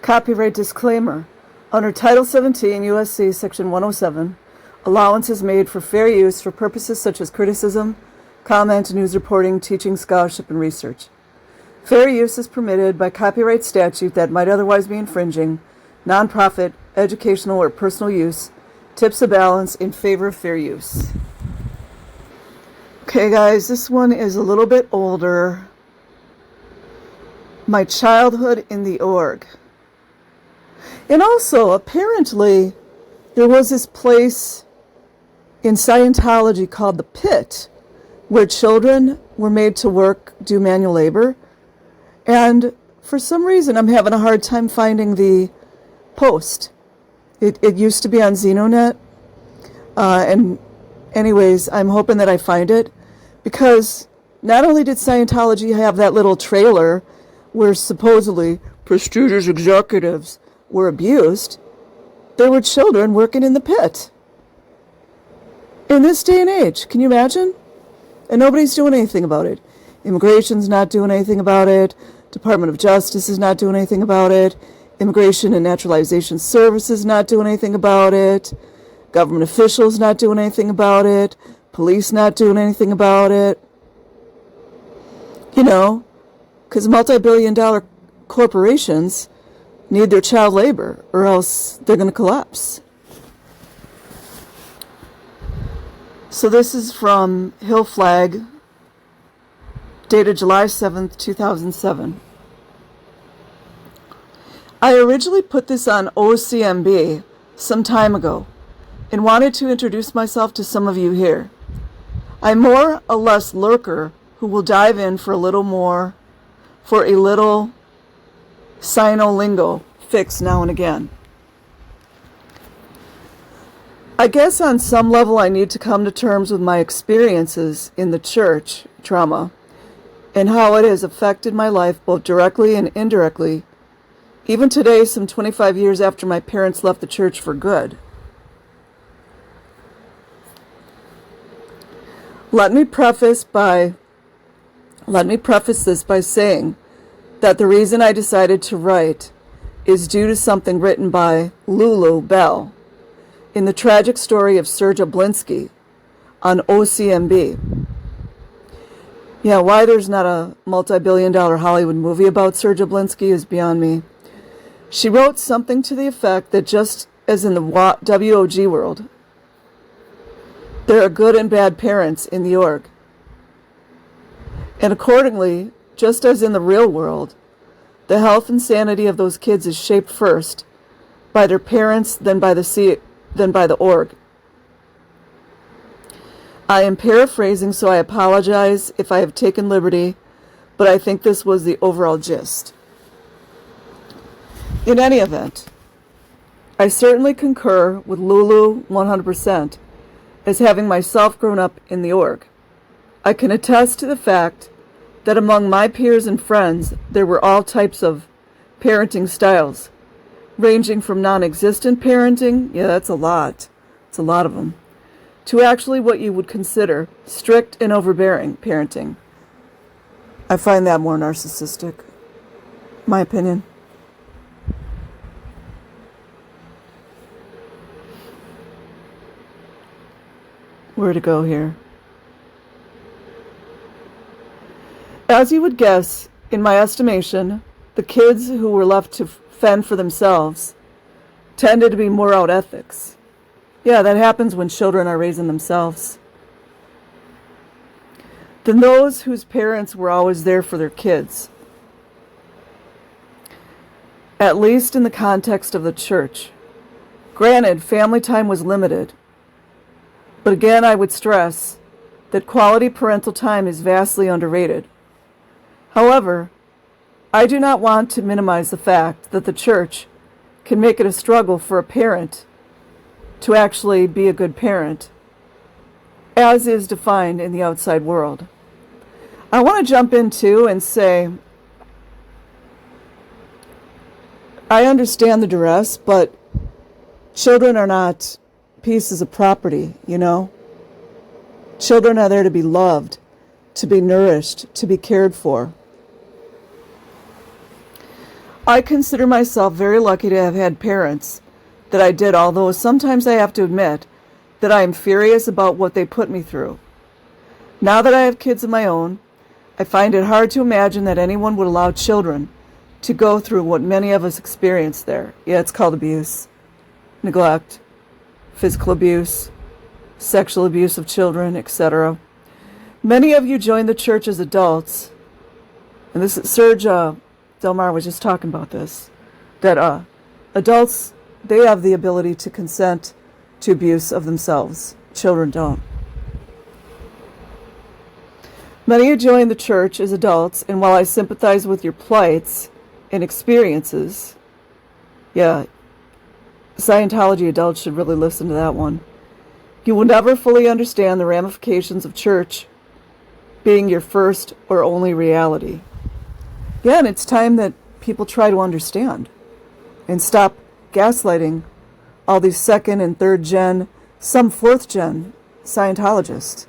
Copyright disclaimer. Under Title 17 U.S.C. Section 107, allowance is made for fair use for purposes such as criticism, comment, news reporting, teaching, scholarship, and research. Fair use is permitted by copyright statute that might otherwise be infringing. Nonprofit, educational, or personal use tips the balance in favor of fair use. Okay, guys, this one is a little bit older. My childhood in the org. And also, apparently, there was this place in Scientology called the Pit, where children were made to work, do manual labor. And for some reason, I'm having a hard time finding the post. It used to be on Xenonet. And anyways, I'm hoping that I find it. Because not only did Scientology have that little trailer where supposedly prestigious executives were abused, there were children working in the pit. In this day and age, can you imagine? And nobody's doing anything about it. Immigration's not doing anything about it. Department of Justice is not doing anything about it. Immigration and Naturalization Services not doing anything about it. Government officials not doing anything about it. Police not doing anything about it. You know, because multi-billion-dollar corporations need their child labor, or else they're going to collapse. So this is from Hill Flag, dated July 7th, 2007. I originally put this on OCMB some time ago and wanted to introduce myself to some of you here. I'm more or less lurker who will dive in for a little sino-lingo fix now and again. I guess on some level I need to come to terms with my experiences in the church trauma and how it has affected my life both directly and indirectly, even today, some 25 years after my parents left the church for good. Let me preface this by saying that the reason I decided to write is due to something written by Lulu Bell in the tragic story of Serge Blinsky on OCMB. Yeah, why there's not a multi-billion-dollar Hollywood movie about Serge Blinsky is beyond me. She wrote something to the effect that just as in the WOG world, there are good and bad parents in the org. And accordingly, just as in the real world, the health and sanity of those kids is shaped first by their parents, then by the org. I am paraphrasing, so I apologize if I have taken liberty, but I think this was the overall gist. In any event, I certainly concur with Lulu 100%, as having myself grown up in the org. I can attest to the fact that among my peers and friends, there were all types of parenting styles, ranging from non-existent parenting, yeah, that's a lot, it's a lot of them, to actually what you would consider strict and overbearing parenting. I find that more narcissistic, my opinion. Where to go here? As you would guess, in my estimation, the kids who were left to fend for themselves tended to be more out ethics. Yeah, that happens when children are raising themselves. Than those whose parents were always there for their kids. At least in the context of the church. Granted, family time was limited. But again, I would stress that quality parental time is vastly underrated. However, I do not want to minimize the fact that the church can make it a struggle for a parent to actually be a good parent, as is defined in the outside world. I want to jump in too and say, I understand the duress, but children are not pieces of property, you know? Children are there to be loved, to be nourished, to be cared for. I consider myself very lucky to have had parents that I did, although sometimes I have to admit that I am furious about what they put me through. Now that I have kids of my own, I find it hard to imagine that anyone would allow children to go through what many of us experienced there. Yeah, it's called abuse, neglect, physical abuse, sexual abuse of children, etc. Many of you joined the church as adults, and this is Serge Delmar was just talking about this, that adults, they have the ability to consent to abuse of themselves. Children don't. Many of you joined the church as adults, and while I sympathize with your plights and experiences, yeah, Scientology adults should really listen to that one. You will never fully understand the ramifications of church being your first or only reality. Yeah, and it's time that people try to understand and stop gaslighting all these second and third gen, some fourth gen Scientologists.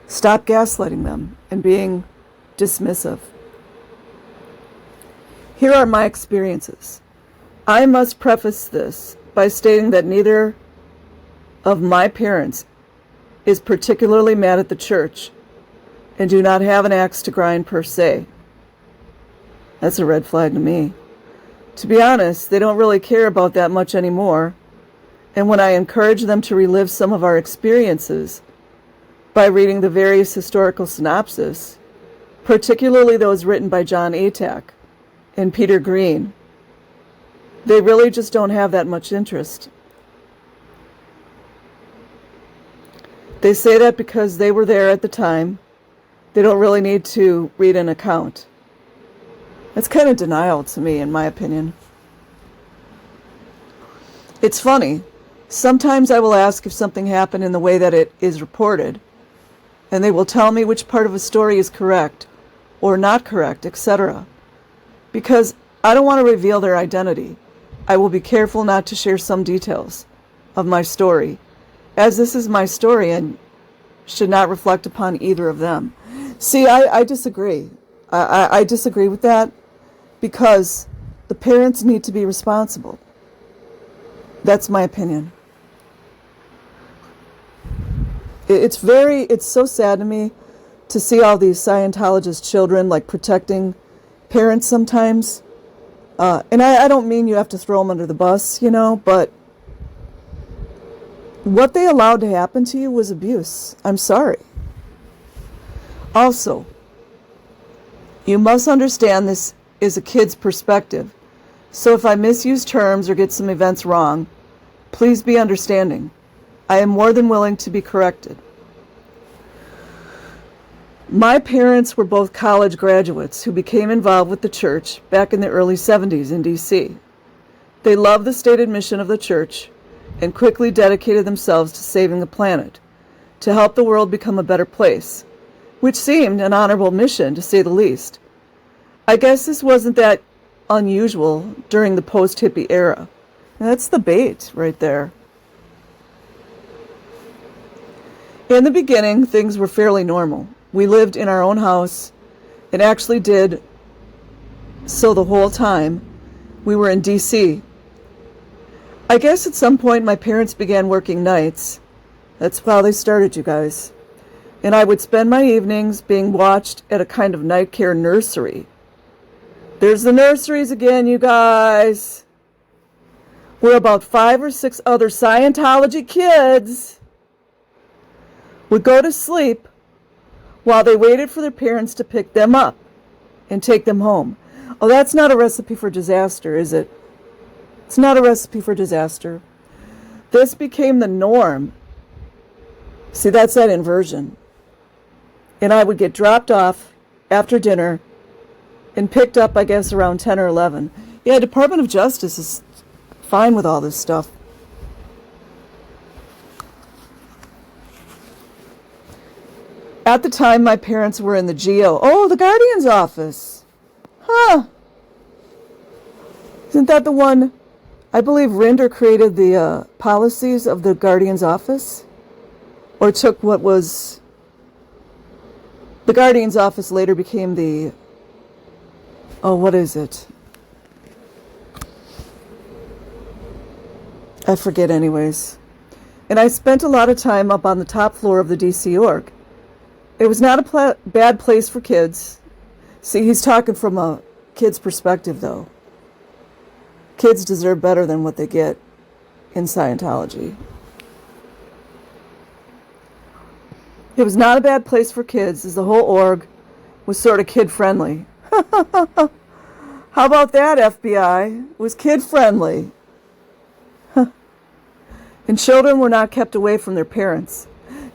Stop gaslighting them and being dismissive. Here are my experiences. I must preface this by stating that neither of my parents is particularly mad at the church and do not have an axe to grind per se. That's a red flag to me. To be honest, they don't really care about that much anymore, and when I encourage them to relive some of our experiences by reading the various historical synopses, particularly those written by John Atack and Peter Green, they really just don't have that much interest. They say that because they were there at the time, they don't really need to read an account. That's kind of denial to me, in my opinion. It's funny. Sometimes I will ask if something happened in the way that it is reported, and they will tell me which part of a story is correct or not correct, etc. Because I don't want to reveal their identity, I will be careful not to share some details of my story, as this is my story and should not reflect upon either of them. See, I disagree. I disagree with that, because the parents need to be responsible. That's my opinion. It's so sad to me to see all these Scientologist children like protecting parents sometimes. And I don't mean you have to throw them under the bus, but what they allowed to happen to you was abuse. I'm sorry. Also, you must understand this is a kid's perspective. So if I misuse terms or get some events wrong, please be understanding. I am more than willing to be corrected. My parents were both college graduates who became involved with the church back in the early 70s in D.C. They loved the stated mission of the church and quickly dedicated themselves to saving the planet, to help the world become a better place, which seemed an honorable mission to say the least. I guess this wasn't that unusual during the post-hippie era. And that's the bait right there. In the beginning, things were fairly normal. We lived in our own house and actually did so the whole time we were in D.C. I guess at some point my parents began working nights. That's how they started, you guys. And I would spend my evenings being watched at a kind of night care nursery. There's the nurseries again, you guys. Where about 5 or 6 other Scientology kids would go to sleep while they waited for their parents to pick them up and take them home. Oh, that's not a recipe for disaster, is it? It's not a recipe for disaster. This became the norm. See, that's that inversion. And I would get dropped off after dinner and picked up, I guess, around 10 or 11. Yeah, Department of Justice is fine with all this stuff. At the time, my parents were in the GO. Oh, the Guardian's office. Huh. Isn't that the one? I believe Rinder created the policies of the Guardian's office. Or took what was... The Guardian's office later became the... Oh, what is it? I forget anyways. And I spent a lot of time up on the top floor of the DC org. It was not a bad place for kids. See, he's talking from a kid's perspective, though. Kids deserve better than what they get in Scientology. It was not a bad place for kids, as the whole org was sort of kid-friendly. How about that, FBI? It was kid-friendly. And children were not kept away from their parents.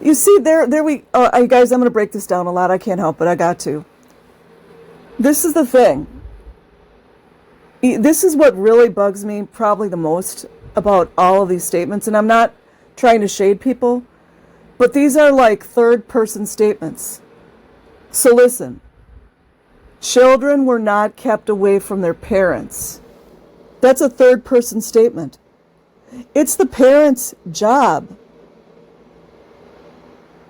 You see, guys, I'm going to break this down a lot. I can't help it. I got to. This is the thing. This is what really bugs me probably the most about all of these statements. And I'm not trying to shade people, but these are like third-person statements. So listen. Children were not kept away from their parents. That's a third-person statement. It's the parents' job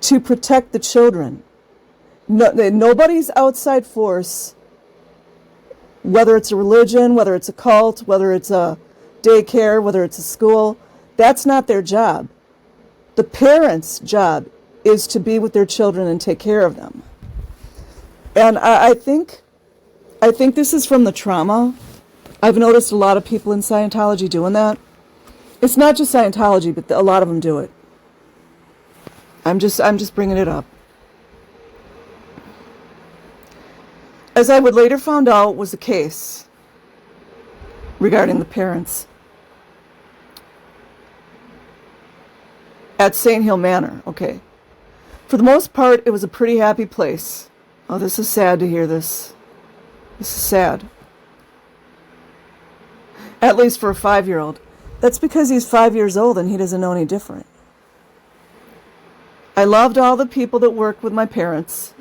to protect the children. Nobody's outside force, whether it's a religion, whether it's a cult, whether it's a daycare, whether it's a school, that's not their job. The parents' job is to be with their children and take care of them. And I think this is from the trauma. I've noticed a lot of people in Scientology doing that. It's not just Scientology, but a lot of them do it. I'm just bringing it up. As I would later find out was the case regarding the parents at St. Hill Manor. Okay. For the most part, it was a pretty happy place. Oh, this is sad to hear this. This is sad. At least for a 5-year-old. That's because he's 5 years old and he doesn't know any different. I loved all the people that worked with my parents.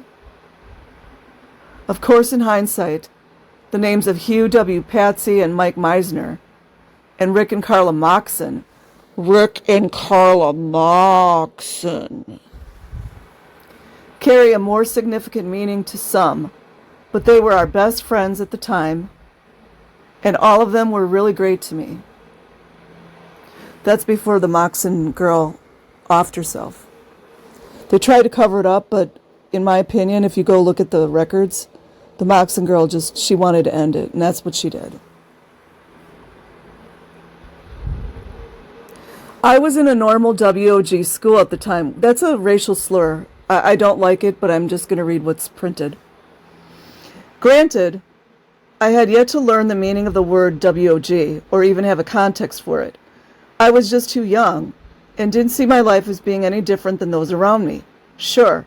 Of course, in hindsight, the names of Hugh W. Patsy and Mike Meisner, and Rick and Carla Moxon. Rick and Carla Moxon carry a more significant meaning to some, but they were our best friends at the time, and all of them were really great to me. That's before the Moxon girl offed herself. They tried to cover it up, but in my opinion, if you go look at the records, the Moxon girl she wanted to end it, and that's what she did. I was in a normal WOG school at the time. That's a racial slur. I don't like it, but I'm just going to read what's printed. Granted, I had yet to learn the meaning of the word WOG, or even have a context for it. I was just too young, and didn't see my life as being any different than those around me. Sure,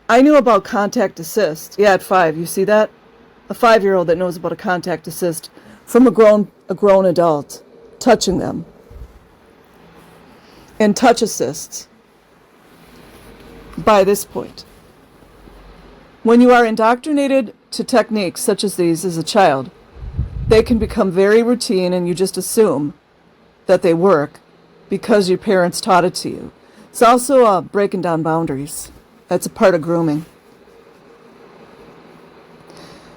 I knew about contact assist. Yeah, at 5, you see that? A 5-year-old that knows about a contact assist from a grown adult, touching them. And touch assists by this point. When you are indoctrinated to techniques such as these as a child, they can become very routine and you just assume that they work because your parents taught it to you. It's also breaking down boundaries. That's a part of grooming.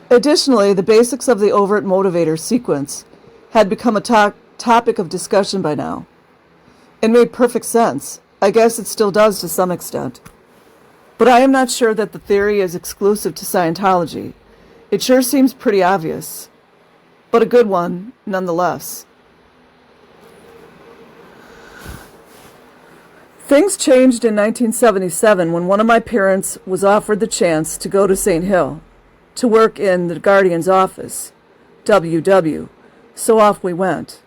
Additionally, the basics of the overt motivator sequence had become a topic of discussion by now. It made perfect sense. I guess it still does to some extent. But I am not sure that the theory is exclusive to Scientology. It sure seems pretty obvious, but a good one nonetheless. Things changed in 1977 when one of my parents was offered the chance to go to St. Hill to work in the Guardian's office, WW. So off we went.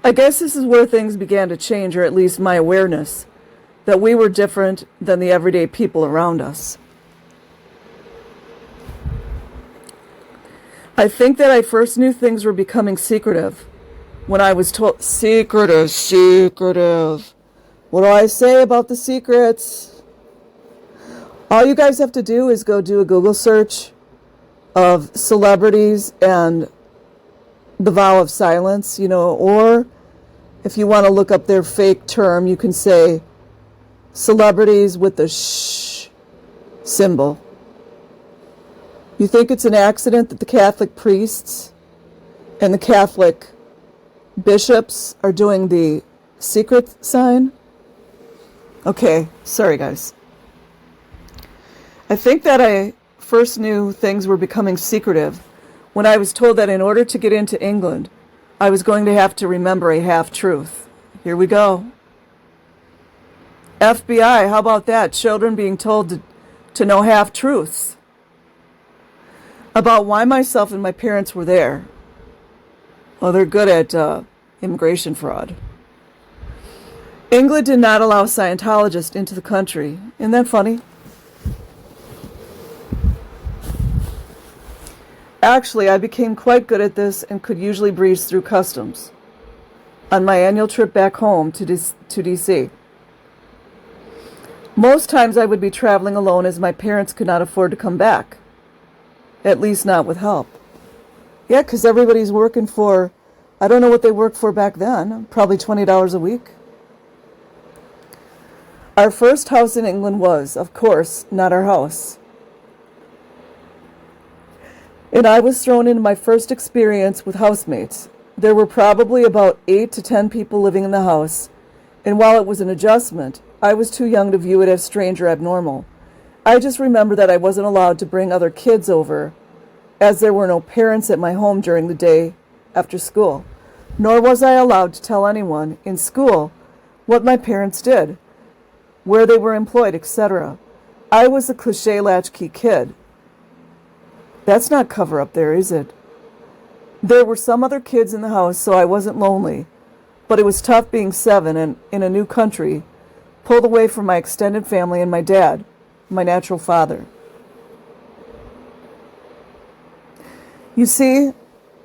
I guess this is where things began to change, or at least my awareness that we were different than the everyday people around us. I think that I first knew things were becoming secretive when I was told, secretive. What do I say about the secrets? All you guys have to do is go do a Google search of celebrities and the vow of silence, or if you want to look up their fake term, you can say celebrities with the shh symbol. You think it's an accident that the Catholic priests and the Catholic bishops are doing the secret sign. Okay, sorry guys. I think that I first knew things were becoming secretive when I was told that in order to get into England, I was going to have to remember a half-truth. Here we go. FBI, how about that? Children being told to know half-truths about why myself and my parents were there. Well, they're good at immigration fraud. England did not allow Scientologists into the country. Isn't that funny? Actually, I became quite good at this and could usually breeze through customs on my annual trip back home to DC. Most times I would be traveling alone as my parents could not afford to come back, at least not with help. Yeah, because everybody's working for, I don't know what they worked for back then, probably $20 a week. Our first house in England was, of course, not our house. And I was thrown into my first experience with housemates. There were probably about 8 to 10 people living in the house, and while it was an adjustment, I was too young to view it as strange or abnormal. I just remember that I wasn't allowed to bring other kids over, as there were no parents at my home during the day after school, nor was I allowed to tell anyone in school what my parents did, where they were employed, etc. I was a cliché latchkey kid. That's not cover up there, is it? There were some other kids in the house, so I wasn't lonely, but it was tough being 7 and in a new country, pulled away from my extended family and my dad, my natural father. You see,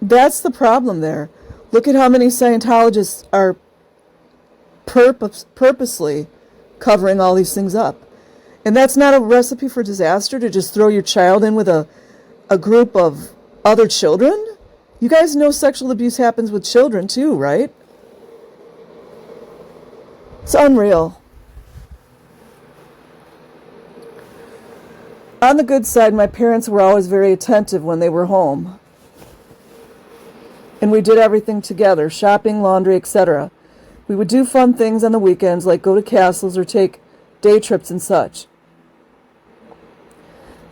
that's the problem there. Look at how many Scientologists are purposely covering all these things up. And that's not a recipe for disaster, to just throw your child in with a group of other children? You guys know sexual abuse happens with children too, right? It's unreal. On the good side, my parents were always very attentive when they were home. And we did everything together, shopping, laundry, etc. We would do fun things on the weekends, like go to castles or take day trips and such.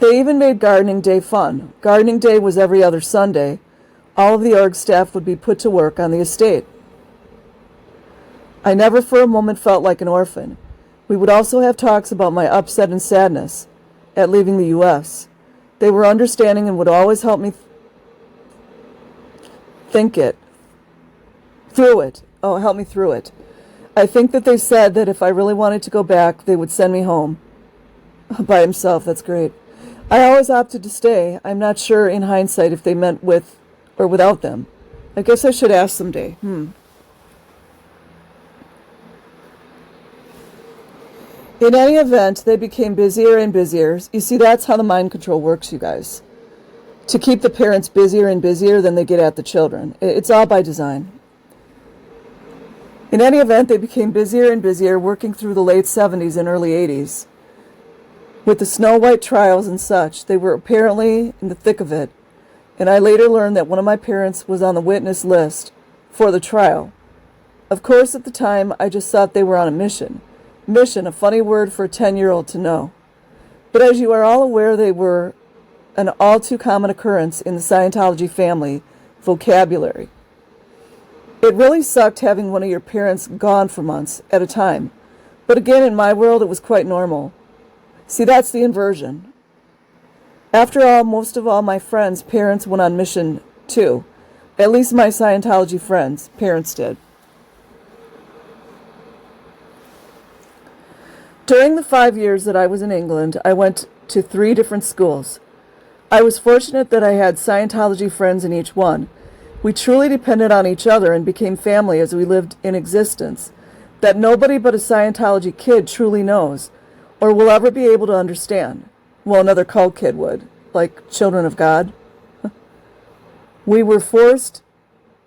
They even made gardening day fun. Gardening day was every other Sunday. All of the org staff would be put to work on the estate. I never for a moment felt like an orphan. We would also have talks about my upset and sadness at leaving the U.S. They were understanding and would always help me think it through it. Oh, help me through it. I think that they said that if I really wanted to go back, they would send me home. By himself, that's great. I always opted to stay. I'm not sure in hindsight if they meant with or without them. I guess I should ask someday. In any event, they became busier and busier. You see, that's how the mind control works, you guys. To keep the parents busier and busier than they get at the children. It's all by design. In any event, they became busier and busier, working through the late 70s and early 80s. With the Snow White trials and such, they were apparently in the thick of it, and I later learned that one of my parents was on the witness list for the trial. Of course, at the time, I just thought they were on a mission. Mission, a funny word for a 10-year-old to know. But as you are all aware, they were an all too common occurrence in the Scientology family vocabulary. It really sucked having one of your parents gone for months at a time. But again, in my world, it was quite normal. See, that's the inversion. After all, most of all my friends' parents went on mission too. At least my Scientology friends' parents did. During the 5 years that I was in England, I went to 3 different schools. I was fortunate that I had Scientology friends in each one. We truly depended on each other and became family as we lived in existence that nobody but a Scientology kid truly knows or will ever be able to understand. Well, another cult kid would, like Children of God. We were forced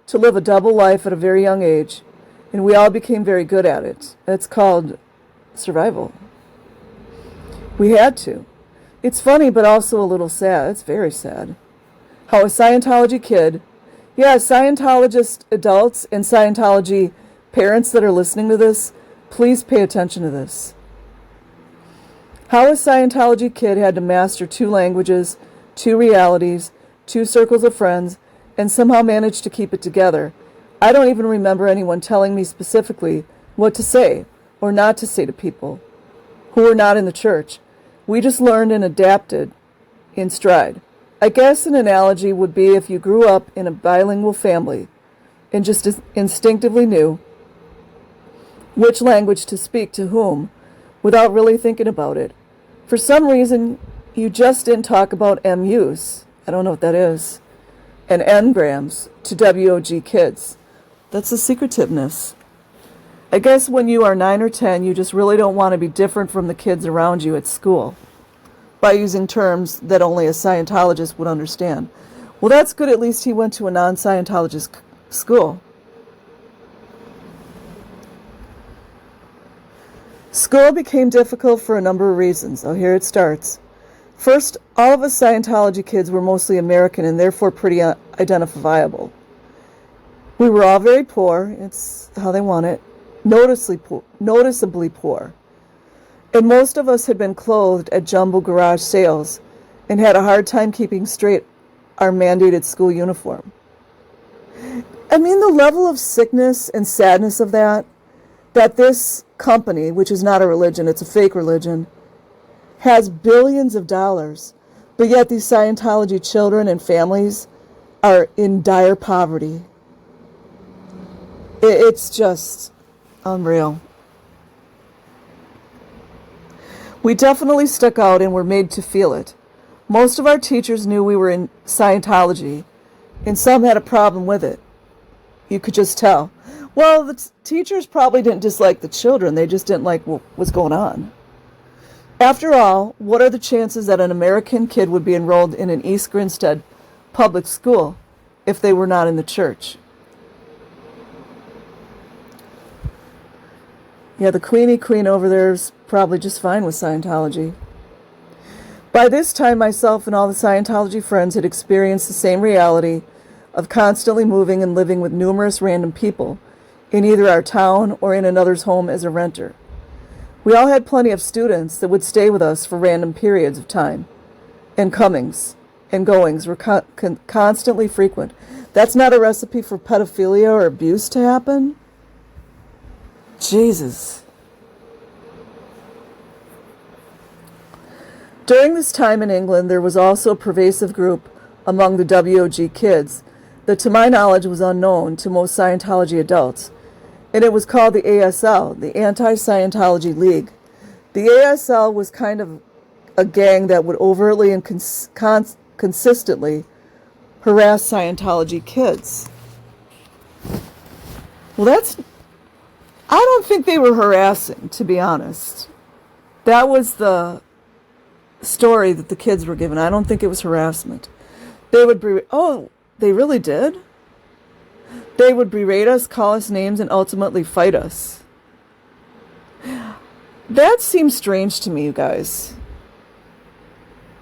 to live a double life at a very young age, and we all became very good at it. It's called survival. We had to. It's funny, but also a little sad. It's very sad. How a Scientology kid Yeah, Scientologist adults and Scientology parents that are listening to this, please pay attention to this. How a Scientology kid had to master 2 languages, 2 realities, 2 circles of friends, and somehow managed to keep it together. I don't even remember anyone telling me specifically what to say or not to say to people who were not in the church. We just learned and adapted in stride. I guess an analogy would be if you grew up in a bilingual family and just instinctively knew which language to speak to whom without really thinking about it. For some reason, you just didn't talk about MUs, I don't know what that is, and Ngrams to WOG kids. That's the secretiveness. I guess when you are 9 or 10, you just really don't want to be different from the kids around you at school by using terms that only a Scientologist would understand. Well, that's good. At least he went to a non-Scientologist school. School became difficult for a number of reasons. Oh, here it starts. First, all of us Scientology kids were mostly American and therefore pretty identifiable. We were all very poor. It's how they want it. Noticeably poor. And most of us had been clothed at jumbo garage sales and had a hard time keeping straight our mandated school uniform. I mean, the level of sickness and sadness of that this company, which is not a religion, it's a fake religion, has billions of dollars, but yet these Scientology children and families are in dire poverty. It's just unreal. We definitely stuck out and were made to feel it. Most of our teachers knew we were in Scientology, and some had a problem with it. You could just tell. Well, the teachers probably didn't dislike the children, they just didn't like what was going on. After all, what are the chances that an American kid would be enrolled in an East Grinstead public school if they were not in the church? Yeah, the queen over there is probably just fine with Scientology. By this time, myself and all the Scientology friends had experienced the same reality of constantly moving and living with numerous random people in either our town or in another's home as a renter. We all had plenty of students that would stay with us for random periods of time, and comings and goings were constantly frequent. That's not a recipe for pedophilia or abuse to happen? Jesus. During this time in England, there was also a pervasive group among the WOG kids that, to my knowledge, was unknown to most Scientology adults, and it was called the ASL, the Anti-Scientology League. The ASL was kind of a gang that would overtly and consistently harass Scientology kids. Well, I don't think they were harassing, to be honest. That was the story that the kids were given. I don't think it was harassment. They would they really did? They would berate us, call us names, and ultimately fight us. That seems strange to me, you guys.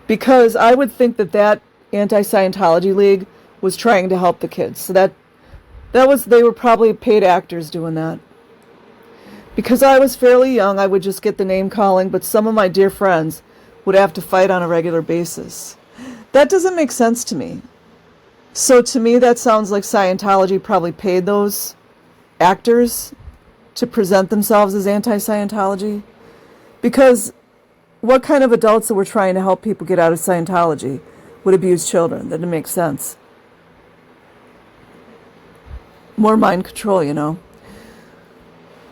Because I would think that Anti-Scientology League was trying to help the kids. So they were probably paid actors doing that. Because I was fairly young, I would just get the name calling, but some of my dear friends would have to fight on a regular basis. That doesn't make sense to me. So to me, that sounds like Scientology probably paid those actors to present themselves as anti-Scientology. Because what kind of adults that were trying to help people get out of Scientology would abuse children? That didn't make sense. More mind control, you know.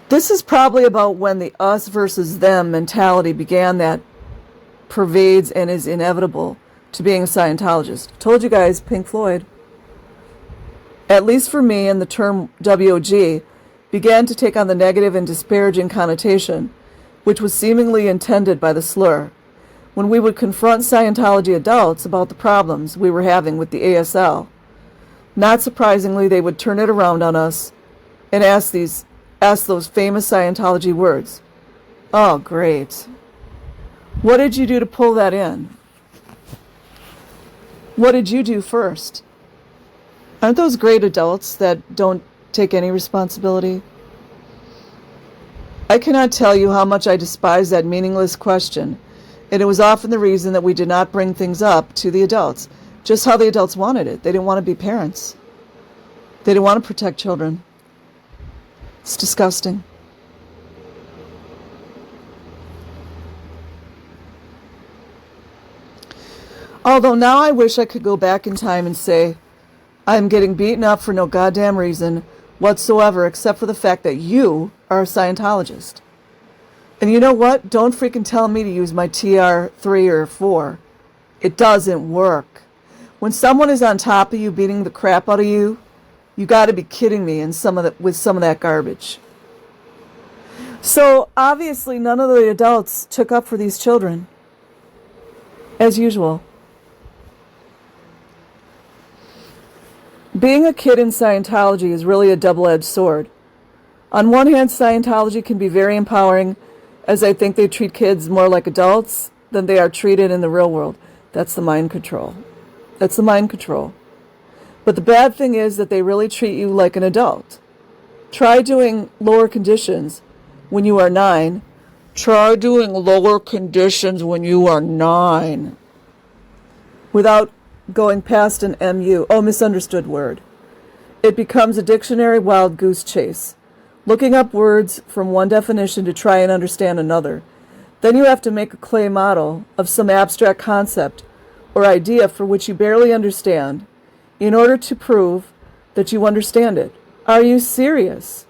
This is probably about when the us versus them mentality began that pervades and is inevitable to being a Scientologist. Told you guys, Pink Floyd. At least for me, and the term WOG began to take on the negative and disparaging connotation which was seemingly intended by the slur. When we would confront Scientology adults about the problems we were having with the ASL, not surprisingly, they would turn it around on us and ask those famous Scientology words. Oh, great. What did you do to pull that in? What did you do first? Aren't those great adults that don't take any responsibility? I cannot tell you how much I despise that meaningless question, and it was often the reason that we did not bring things up to the adults, just how the adults wanted it. They didn't want to be parents. They didn't want to protect children. It's disgusting. Although now I wish I could go back in time and say, I'm getting beaten up for no goddamn reason whatsoever except for the fact that you are a Scientologist. And you know what? Don't freaking tell me to use my TR3 or 4. It doesn't work. When someone is on top of you beating the crap out of you, you got to be kidding me with some of that garbage. So obviously none of the adults took up for these children. As usual. Being a kid in Scientology is really a double-edged sword. On one hand, Scientology can be very empowering, as I think they treat kids more like adults than they are treated in the real world. That's the mind control. That's the mind control. But the bad thing is that they really treat you like an adult. Try doing lower conditions when you are 9. Try doing lower conditions when you are 9. Without going past an MU. Oh, misunderstood word. It becomes a dictionary wild goose chase. Looking up words from one definition to try and understand another. Then you have to make a clay model of some abstract concept or idea for which you barely understand in order to prove that you understand it. Are you serious?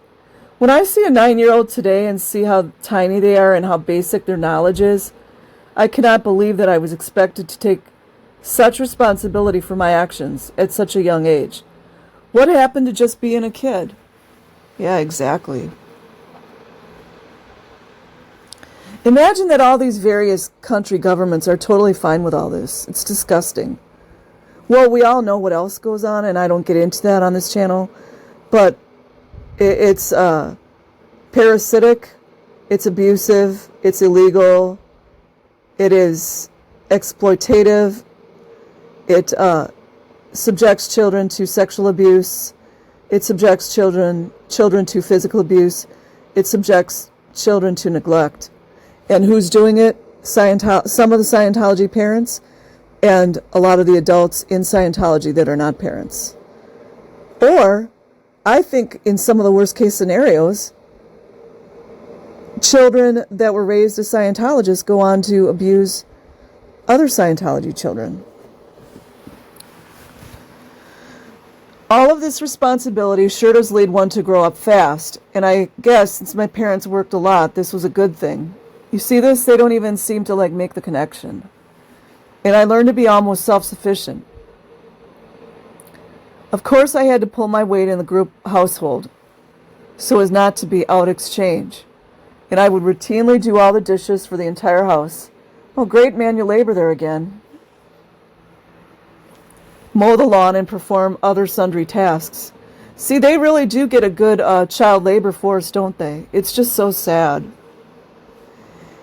When I see a 9-year-old today and see how tiny they are and how basic their knowledge is, I cannot believe that I was expected to take such responsibility for my actions at such a young age. What happened to just being a kid? Yeah, exactly. Imagine that all these various country governments are totally fine with all this. It's disgusting. Well, we all know what else goes on, and I don't get into that on this channel, but it's parasitic, it's abusive, it's illegal, it is exploitative, it subjects children to sexual abuse, it subjects children to physical abuse, it subjects children to neglect. And who's doing it? Some of the Scientology parents and a lot of the adults in Scientology that are not parents. Or, I think in some of the worst case scenarios, children that were raised as Scientologists go on to abuse other Scientology children. All of this responsibility sure does lead one to grow up fast, and I guess since my parents worked a lot, this was a good thing. You see this? They don't even seem to make the connection. And I learned to be almost self-sufficient. Of course, I had to pull my weight in the group household so as not to be out exchange. And I would routinely do all the dishes for the entire house. Oh, great manual labor there again. Mow the lawn and perform other sundry tasks. See, they really do get a good child labor force, don't they? It's just so sad.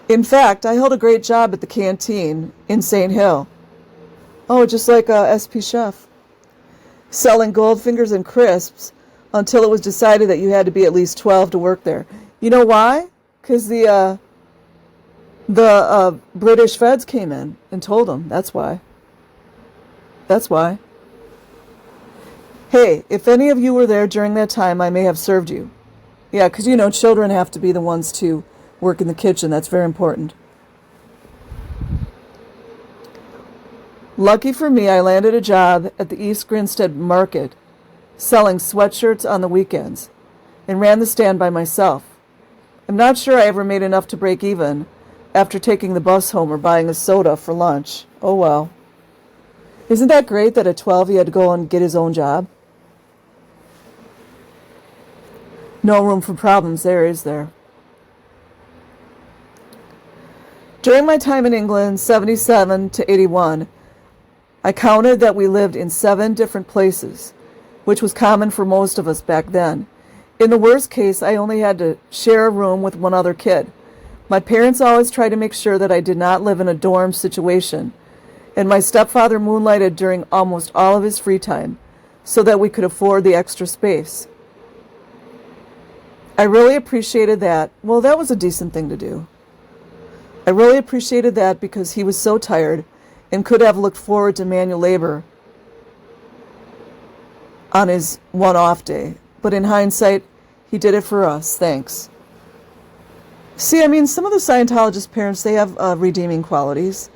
In fact, I held a great job at the canteen in St. Hill. Oh, just like SP Chef. Selling Goldfingers and crisps until it was decided that you had to be at least 12 to work there. You know why? Because the British feds came in and told them. That's why. That's why. Hey, if any of you were there during that time, I may have served you. Yeah, because, children have to be the ones to work in the kitchen. That's very important. Lucky for me, I landed a job at the East Grinstead Market selling sweatshirts on the weekends and ran the stand by myself. I'm not sure I ever made enough to break even after taking the bus home or buying a soda for lunch. Oh well. Isn't that great that at 12 he had to go and get his own job? No room for problems there, is there? During my time in England, 77 to 81, I counted that we lived in 7 different places, which was common for most of us back then. In the worst case, I only had to share a room with one other kid. My parents always tried to make sure that I did not live in a dorm situation, and my stepfather moonlighted during almost all of his free time. so that we could afford the extra space. I really appreciated that. Well, that was a decent thing to do. I really appreciated that because he was so tired and could have looked forward to manual labor on his one-off day. But in hindsight, he did it for us. Thanks. See, I mean, some of the Scientologist parents, they have redeeming qualities,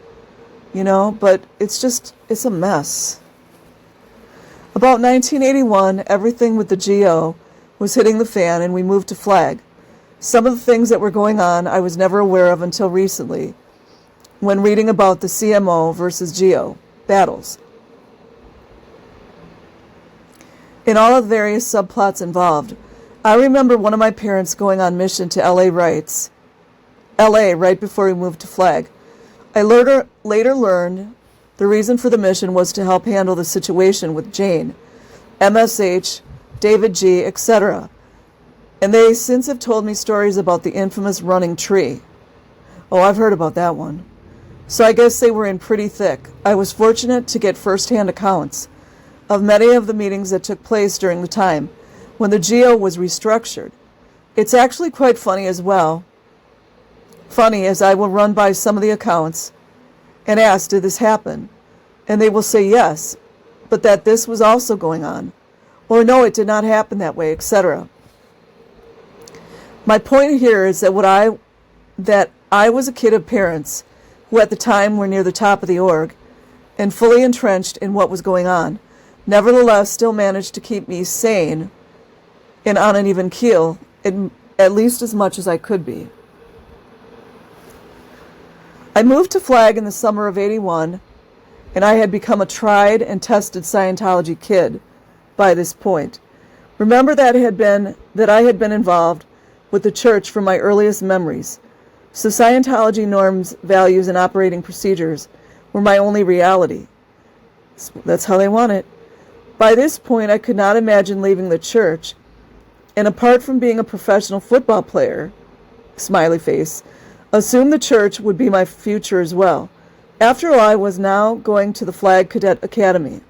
but it's a mess. About 1981, everything with the GO was hitting the fan and we moved to Flag. Some of the things that were going on I was never aware of until recently, when reading about the CMO versus GO battles. In all of the various subplots involved, I remember one of my parents going on mission to LA right before we moved to Flag. I later learned the reason for the mission was to help handle the situation with Jane, MSH, David G., etc. And they since have told me stories about the infamous running tree. Oh, I've heard about that one. So I guess they were in pretty thick. I was fortunate to get first-hand accounts of many of the meetings that took place during the time when the GO was restructured. It's actually quite funny as well. Funny as I will run by some of the accounts and ask, did this happen? And they will say yes, but that this was also going on. Or no, it did not happen that way, etc. My point here is that I was a kid of parents who at the time were near the top of the org and fully entrenched in what was going on, nevertheless still managed to keep me sane and on an even keel, at least as much as I could be. I moved to Flag in the summer of '81, and I had become a tried and tested Scientology kid by this point. Remember that I had been involved with the church from my earliest memories. So Scientology norms, values, and operating procedures were my only reality. That's how they want it. By this point, I could not imagine leaving the church, and apart from being a professional football player, smiley face, assumed the church would be my future as well. After all, I was now going to the Flag Cadet Academy,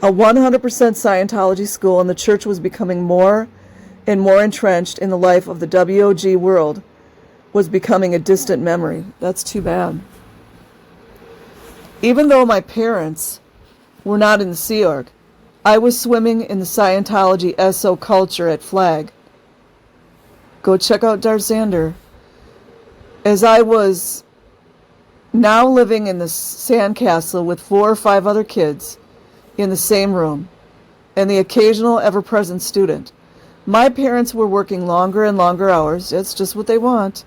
a 100% Scientology school, and the church was becoming more and more entrenched in the life of the WOG world, was becoming a distant memory. That's too bad. Even though my parents were not in the Sea Org, I was swimming in the Scientology SO culture at Flag. Go check out Darzander. As I was now living in the sandcastle with 4 or 5 other kids in the same room, and the occasional ever-present student. My parents were working longer and longer hours. It's just what they want.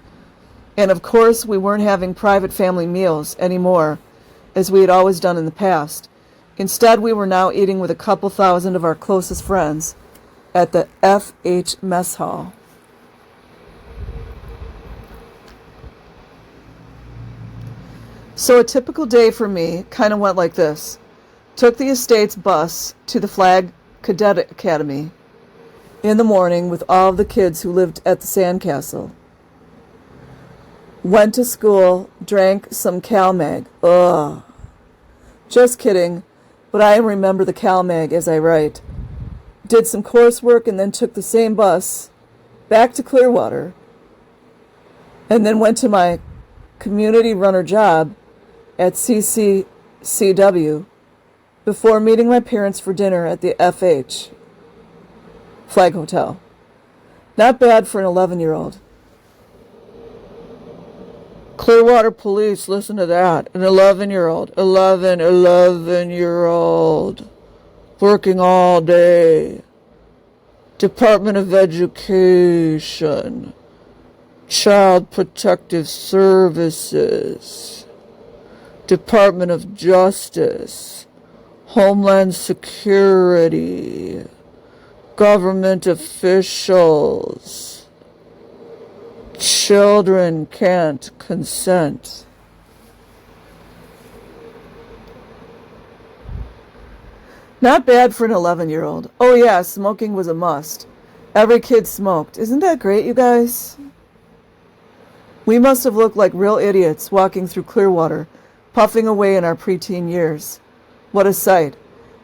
And of course, we weren't having private family meals anymore, as we had always done in the past. Instead, we were now eating with a couple thousand of our closest friends at the FH Mess Hall. So a typical day for me kind of went like this. Took the estate's bus to the Flag Cadet Academy in the morning with all of the kids who lived at the sandcastle. Went to school, drank some CalMag. Ugh. Just kidding, but I remember the CalMag as I write. Did some coursework and then took the same bus back to Clearwater, and then went to my community runner job at CCCW before meeting my parents for dinner at the FH Flag Hotel. Not bad for an 11-year-old. Clearwater Police, listen to that. An 11-year-old. 11-year-old. Working all day. Department of Education. Child Protective Services. Department of Justice. Homeland Security. Government officials. Children can't consent. Not bad for an 11-year-old. Oh yeah, smoking was a must. Every kid smoked. Isn't that great, you guys? We must have looked like real idiots walking through Clearwater, puffing away in our preteen years. What a sight.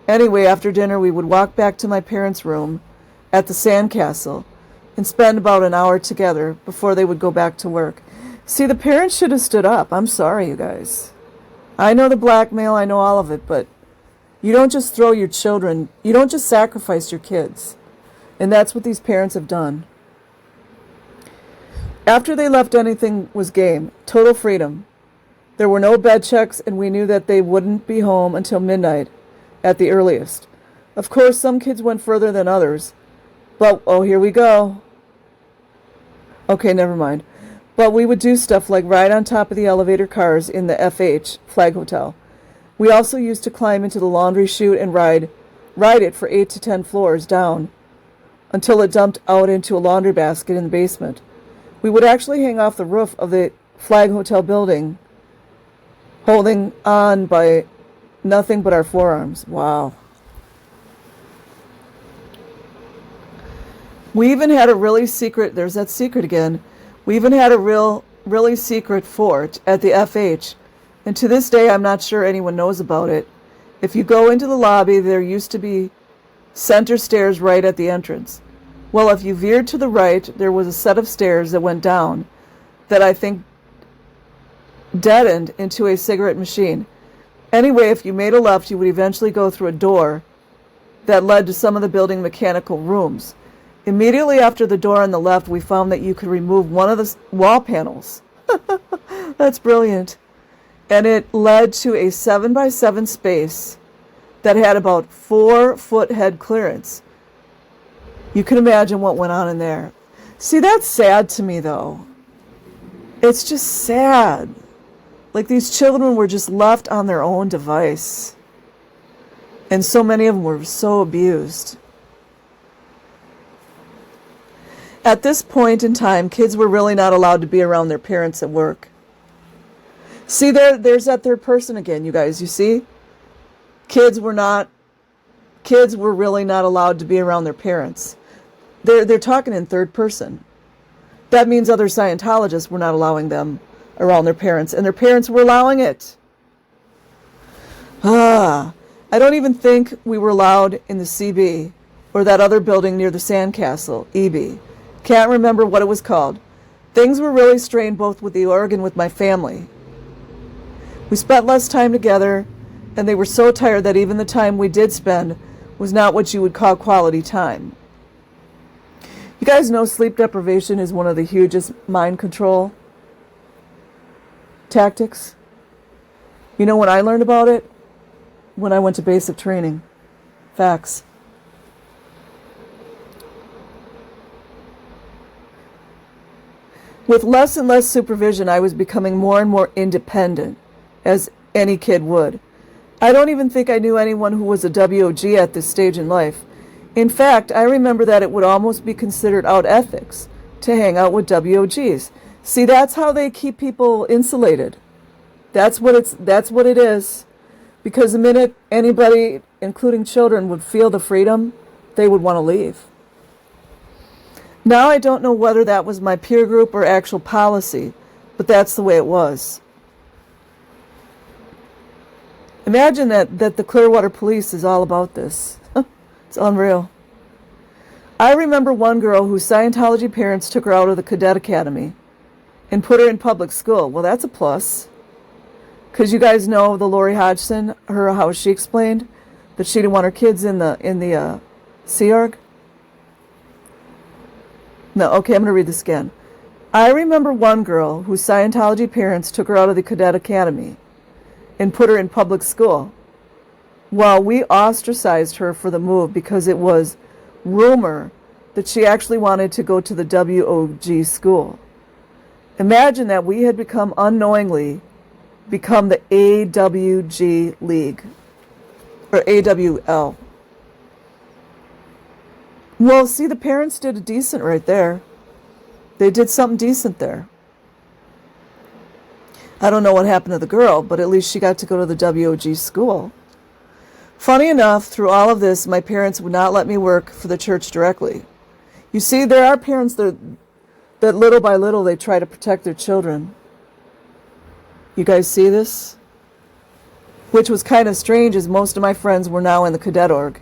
Anyway, after dinner, we would walk back to my parents' room at the sandcastle and spend about an hour together before they would go back to work. See, the parents should have stood up. I'm sorry, you guys. I know the blackmail, I know all of it, but you don't just throw your children, you don't just sacrifice your kids. And that's what these parents have done. After they left, anything was game. Total freedom. There were no bed checks, and we knew that they wouldn't be home until midnight at the earliest. Of course, some kids went further than others. But, oh, here we go. Okay, never mind. But we would do stuff like ride on top of the elevator cars in the FH, Flag Hotel. We also used to climb into the laundry chute and ride it for 8 to 10 floors down until it dumped out into a laundry basket in the basement. We would actually hang off the roof of the Flag Hotel building, holding on by nothing but our forearms. Wow. We even had a really secret, there's that secret again. We even had a really secret fort at the FH. And to this day, I'm not sure anyone knows about it. If you go into the lobby, there used to be center stairs right at the entrance. Well, if you veered to the right, there was a set of stairs that went down that I think deadened into a cigarette machine. Anyway, if you made a left, you would eventually go through a door that led to some of the building mechanical rooms. Immediately after the door on the left, we found that you could remove one of the wall panels. That's brilliant. And it led to a 7x7 space that had about 4-foot head clearance. You can imagine what went on in there. See, that's sad to me, though. It's just sad. Like these children were just left on their own device. And so many of them were so abused. At this point in time, kids were really not allowed to be around their parents at work. See, there's that third person again, you guys. You see? Kids were really not allowed to be around their parents. They're talking in third person. That means other Scientologists were not allowing them around their parents, and their parents were allowing it. I don't even think we were allowed in the CB or that other building near the sandcastle, EB. Can't remember what it was called. Things were really strained both with the org and with my family. We spent less time together, and they were so tired that even the time we did spend was not what you would call quality time. You guys know sleep deprivation is one of the hugest mind control tactics. You know when I learned about it? When I went to basic training. Facts. With less and less supervision, I was becoming more and more independent, as any kid would. I don't even think I knew anyone who was a WOG at this stage in life. In fact, I remember that it would almost be considered out ethics to hang out with WOGs. See, that's how they keep people insulated. That's what it is. Because the minute anybody, including children, would feel the freedom, they would want to leave. Now I don't know whether that was my peer group or actual policy, but that's the way it was. Imagine that the Clearwater Police is all about this. It's unreal. I remember one girl whose Scientology parents took her out of the cadet academy and put her in public school. Well, that's a plus. Because you guys know the Lori Hodgson, how she explained that she didn't want her kids in the Sea Org. No, okay, I'm going to read this again. I remember one girl whose Scientology parents took her out of the cadet academy and put her in public school. Well, we ostracized her for the move because it was rumor that she actually wanted to go to the WOG school. Imagine that we had unknowingly become the AWG League, or AWL. Well, see, the parents did a decent right there. They did something decent there. I don't know what happened to the girl, but at least she got to go to the WOG school. Funny enough, through all of this, my parents would not let me work for the church directly. You see, there are parents that little by little they try to protect their children. You guys see this? which was kind of strange as most of my friends were now in the cadet org.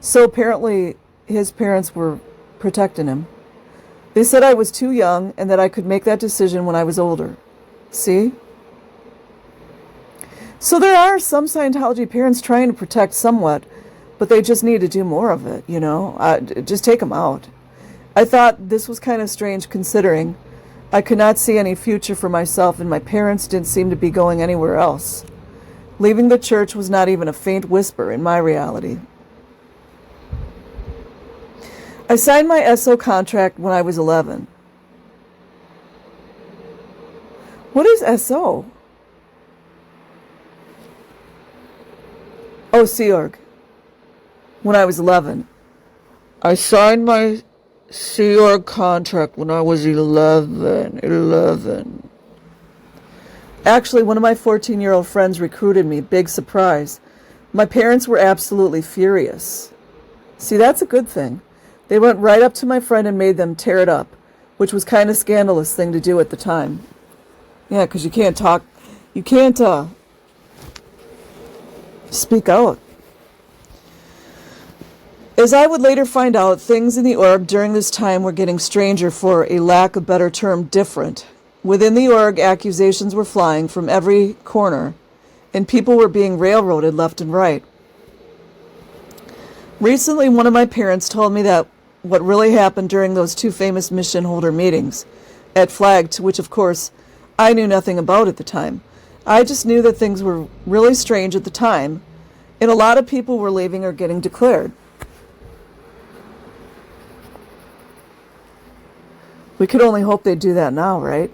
So apparently his parents were protecting him. They said I was too young and that I could make that decision when I was older. See? So there are some Scientology parents trying to protect somewhat, but they just need to do more of it, you know? Just take them out. I thought this was kind of strange considering I could not see any future for myself and my parents didn't seem to be going anywhere else. Leaving the church was not even a faint whisper in my reality. I signed my SO contract when I was 11. What is SO? Oh, Sea Org. When I was 11. I signed my Sea Org contract when I was 11. Actually, one of my 14-year-old friends recruited me. Big surprise. My parents were absolutely furious. See, that's a good thing. They went right up to my friend and made them tear it up, which was kind of scandalous thing to do at the time. Yeah, because you can't talk, you can't speak out. As I would later find out, things in the org during this time were getting stranger, for a lack of better term, different. Within the org, accusations were flying from every corner, and people were being railroaded left and right. Recently, one of my parents told me that what really happened during those two famous mission holder meetings at Flag, to which, of course, I knew nothing about at the time. I just knew that things were really strange at the time, and a lot of people were leaving or getting declared. We could only hope they'd do that now, right?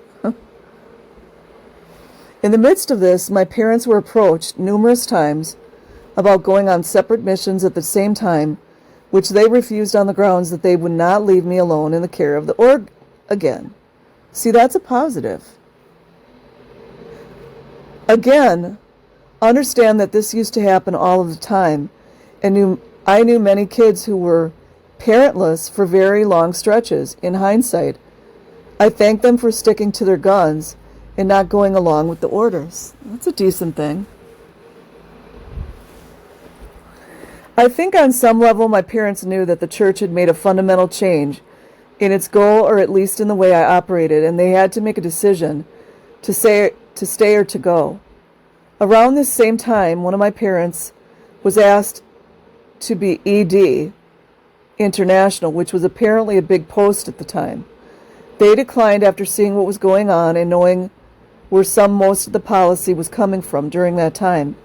In the midst of this, my parents were approached numerous times about going on separate missions at the same time, which they refused on the grounds that they would not leave me alone in the care of the org again. See, that's a positive. Again, understand that this used to happen all of the time, and I knew many kids who were parentless for very long stretches. In hindsight, I thank them for sticking to their guns and not going along with the orders. That's a decent thing. I think on some level my parents knew that the church had made a fundamental change in its goal, or at least in the way I operated, and they had to make a decision to stay or to go. Around this same time, one of my parents was asked to be ED International, which was apparently a big post at the time. They declined after seeing what was going on and knowing where most of the policy was coming from during that time.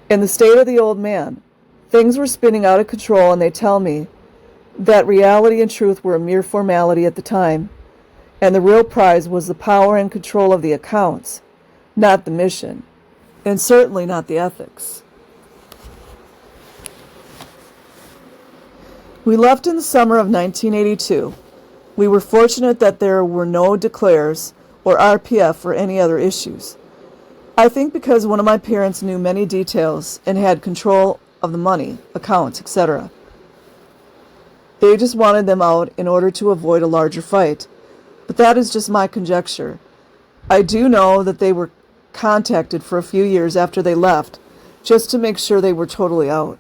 In the state of the old man, things were spinning out of control, and they tell me that reality and truth were a mere formality at the time, and the real prize was the power and control of the accounts, not the mission, and certainly not the ethics. We left in the summer of 1982. We were fortunate that there were no declares or RPF or any other issues. I think because one of my parents knew many details and had control of the money, accounts, etc. They just wanted them out in order to avoid a larger fight. But that is just my conjecture. I do know that they were contacted for a few years after they left, just to make sure they were totally out.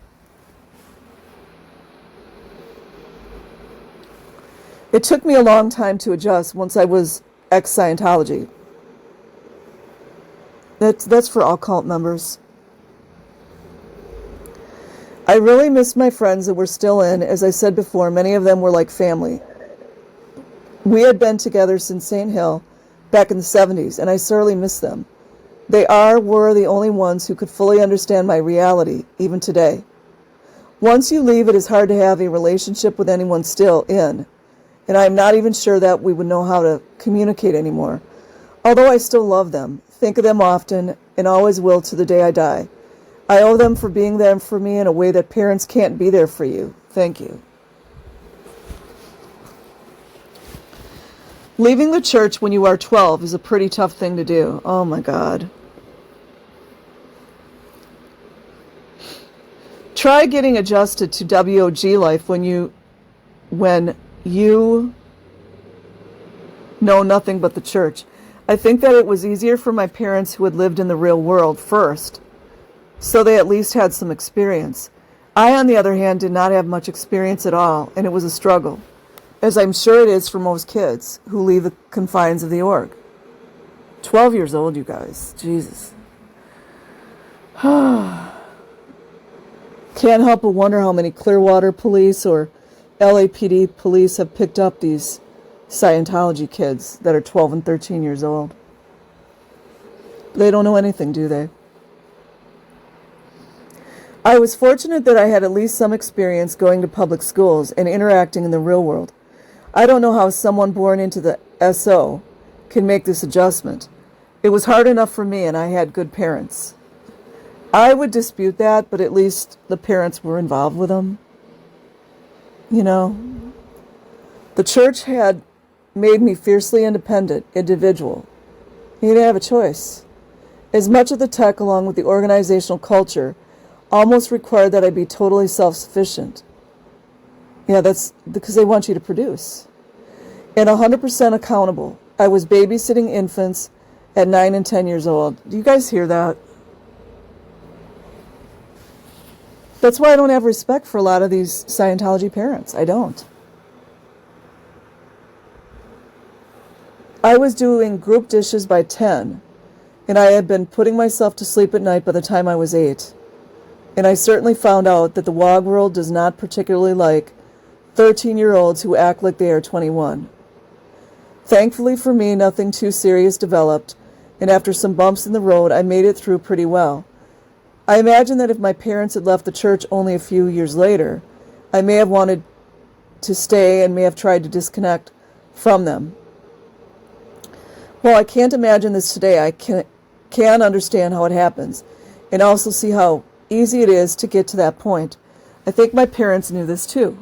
It took me a long time to adjust once I was ex-Scientology. That's for all cult members. I really missed my friends that were still in. As I said before, many of them were like family. We had been together since St. Hill back in the 70s, and I sorely miss them. They were the only ones who could fully understand my reality, even today. Once you leave, it is hard to have a relationship with anyone still in, and I am not even sure that we would know how to communicate anymore. Although I still love them, think of them often, and always will to the day I die. I owe them for being there for me in a way that parents can't be there for you. Thank you. Leaving the church when you are 12 is a pretty tough thing to do. Oh my God. Try getting adjusted to WOG life when you know nothing but the church. I think that it was easier for my parents who had lived in the real world first so they at least had some experience. I, on the other hand, did not have much experience at all, and it was a struggle, as I'm sure it is for most kids who leave the confines of the org. 12 years old, you guys. Jesus. Can't help but wonder how many Clearwater police or LAPD police have picked up these Scientology kids that are 12 and 13 years old. They don't know anything, do they? I was fortunate that I had at least some experience going to public schools and interacting in the real world. I don't know how someone born into the SO can make this adjustment. It was hard enough for me, and I had good parents. I would dispute that, but at least the parents were involved with them. You know, the church had made me fiercely independent individual. You didn't have a choice. As much of the tech, along with the organizational culture, almost required that I be totally self-sufficient. Yeah, that's because they want you to produce. And 100% accountable. I was babysitting infants at 9 and 10 years old. Do you guys hear that? That's why I don't have respect for a lot of these Scientology parents. I don't. I was doing group dishes by 10, and I had been putting myself to sleep at night by the time I was 8. And I certainly found out that the WOG world does not particularly like 13-year-olds who act like they are 21. Thankfully for me, nothing too serious developed, and after some bumps in the road, I made it through pretty well. I imagine that if my parents had left the church only a few years later, I may have wanted to stay and may have tried to disconnect from them. While I can't imagine this today, I can understand how it happens, and also see how easy it is to get to that point. I think my parents knew this too.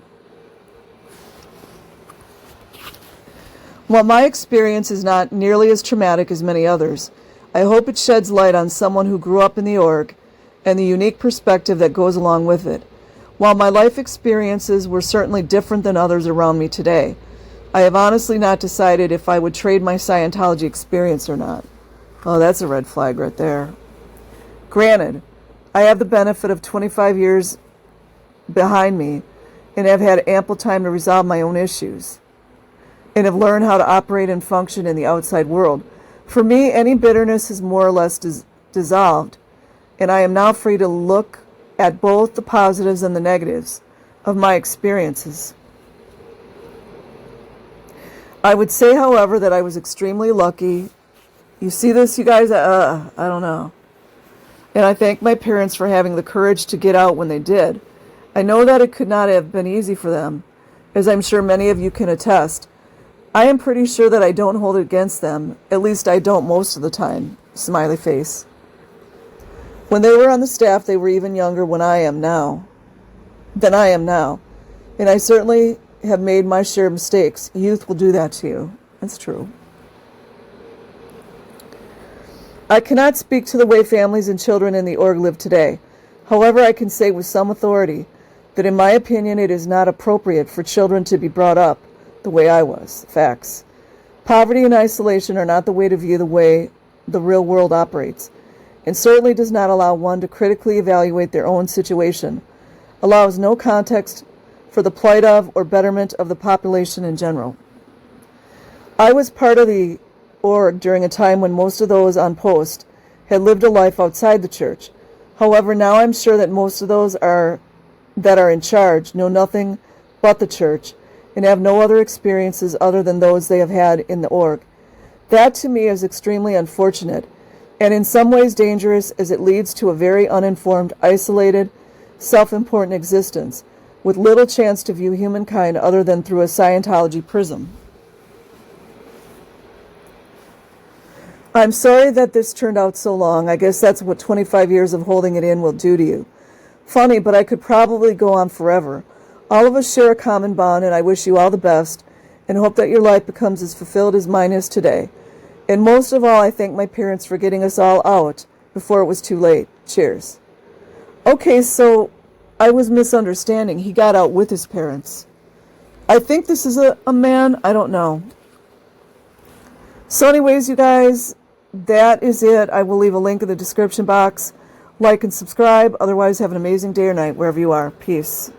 While my experience is not nearly as traumatic as many others, I hope it sheds light on someone who grew up in the org and the unique perspective that goes along with it. While my life experiences were certainly different than others around me today, I have honestly not decided if I would trade my Scientology experience or not. Oh, that's a red flag right there. Granted, I have the benefit of 25 years behind me and have had ample time to resolve my own issues and have learned how to operate and function in the outside world. For me, any bitterness is more or less dissolved, and I am now free to look at both the positives and the negatives of my experiences. I would say, however, that I was extremely lucky. You see this, you guys? I don't know. And I thank my parents for having the courage to get out when they did. I know that it could not have been easy for them, as I'm sure many of you can attest. I am pretty sure that I don't hold it against them. At least I don't most of the time. Smiley face. When they were on the staff, they were even younger than I am now. And I certainly have made my share of mistakes. Youth will do that to you. That's true. I cannot speak to the way families and children in the org live today. However, I can say with some authority that in my opinion it is not appropriate for children to be brought up the way I was. Facts. Poverty and isolation are not the way to view the way the real world operates, and certainly does not allow one to critically evaluate their own situation, allows no context for the plight of or betterment of the population in general. I was part of the org during a time when most of those on post had lived a life outside the church. However, now I'm sure that most of those that are in charge know nothing but the church and have no other experiences other than those they have had in the org. That to me is extremely unfortunate and in some ways dangerous, as it leads to a very uninformed, isolated, self-important existence with little chance to view humankind other than through a Scientology prism. I'm sorry that this turned out so long. I guess that's what 25 years of holding it in will do to you. Funny, but I could probably go on forever. All of us share a common bond, and I wish you all the best and hope that your life becomes as fulfilled as mine is today. And most of all, I thank my parents for getting us all out before it was too late. Cheers. Okay, so I was misunderstanding. He got out with his parents. I think this is a man. I don't know. So anyways, you guys, that is it. I will leave a link in the description box. Like and subscribe. Otherwise, have an amazing day or night wherever you are. Peace.